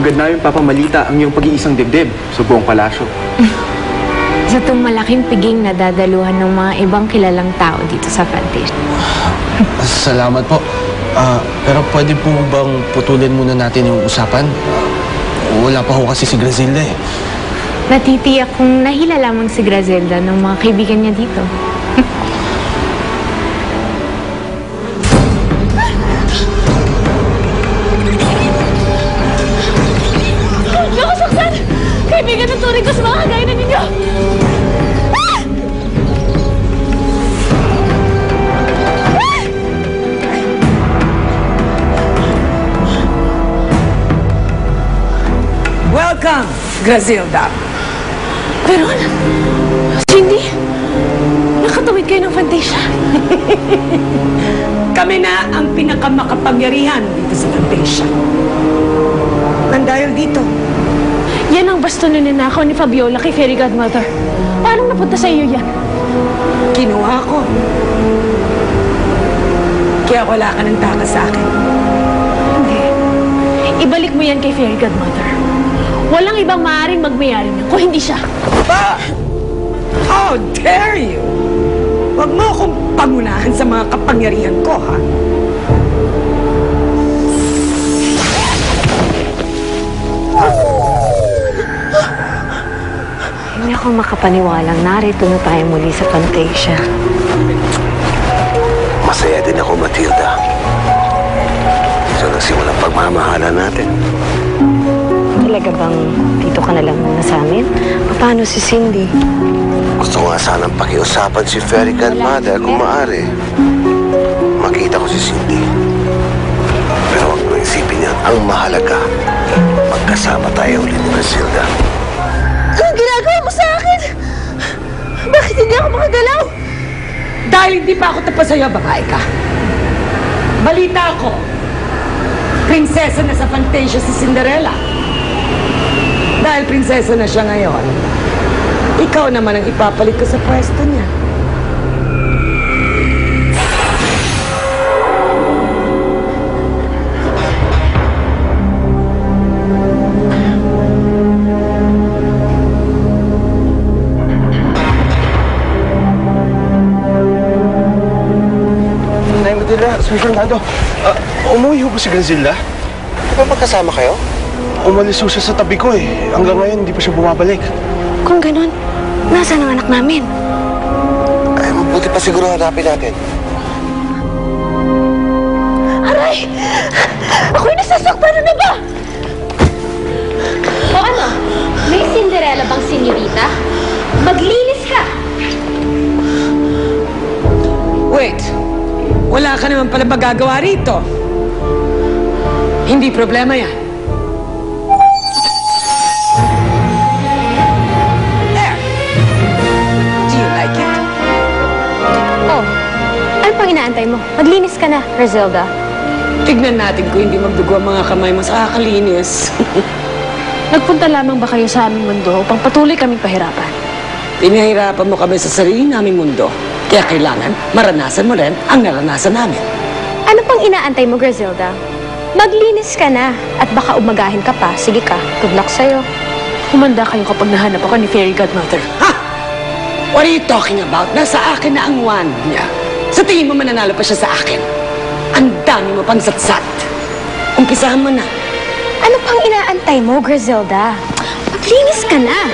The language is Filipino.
agad namin papamalita ang iyong pag-iisang dibdib sa buong palasyo. Sa itong malaking piging na dadaluhan ng mga ibang kilalang tao dito sa Fantasia. Salamat po. Pero pwede po bang putulin muna natin yung usapan? Wala pa ho kasi si Grazilda eh. Natitiyak kung nahila lamang si Grazilda ng mga kaibigan niya dito. Nakasaktan! Kaibigan ng turing ko sa mga kagaya na ninyo! Welcome, Grazilda. Pero, Cindy, nakatawid kayo ng Fantasia. Kami na ang pinakamakapangyarihan dito sa Fantasia. Nang dahil dito, Yan ang basto na ninakaw ni Fabiola kay Fairy Godmother. Paano napunta sa iyo yan? kinuha ko. Kaya wala ka ng taka sa akin. Hindi. Ibalik mo yan kay Fairy Godmother. Walang ibang maaaring magmayari niya kung hindi siya. Ba! How dare you! Huwag mo akong pangunahan sa mga kapangyarihan ko, ha? Hindi ako makapaniwalang narito na tayo muli sa Fantasia. Masaya din ako, Matilda. Sa nagsimulang pagmamahalan natin. Talaga bang dito ka na lang muna sa amin? Paano si Cindy? Gusto ko nga sanang pakiusapan si Fairy Godmother kung maaari. Makita ko si Cindy. Pero huwag mo isipin yan. Ang mahalaga, magkasama tayo ulit ni Grazilda. Anong ginagawa mo sa akin? Bakit hindi ako makagalaw? Dahil hindi pa ako tapos sa'yo, babae ka. Balita ko, prinsesa na sa Fantasia si Cinderella. Dahil prinsesa na siya ngayon, ikaw naman ang ipapalit ko sa pwesto niya. Nay Matilda, Sir Fernando, umuwi ho ba si Grazilda? Di ba magkasama kayo? Umalis ho siya sa tabi ko eh. Hanggang ngayon, hindi pa siya bumabalik. Kung ganun, nasaan ang anak namin? Ay, mabuti pa siguro hanapin natin. Aray! Ako'y nasasaktan na ba? O ano? May Cinderella bang senyorita? Maglinis ka! Wait! Wala ka naman pala magagawa rito. Hindi problema yan. There! Do you like it? Oh, ano pang inaantay mo? Maglinis ka na, Grazilda. Tignan natin kung hindi magdugo ang mga kamay mo sa kakalinis. Nagpunta lamang ba kayo sa aming mundo upang patuloy kaming pahirapan? Pinahirapan mo kami sa sarili naming mundo. Kaya kailangan maranasan mo rin ang naranasan namin. Ano pang inaantay mo, Grazilda? Maglinis ka na at baka umagahin ka pa. Sige ka, good luck sa'yo. Humanda kayo kapag nahanap ako ni Fairy Godmother. Ha? What are you talking about? Nasa akin na ang wand niya. Sa tingin mo mananalo pa siya sa akin? Ang dami mo pang satsat. Umpisahan mo na. Ano pang inaantay mo, Grazilda? Maglinis ka na.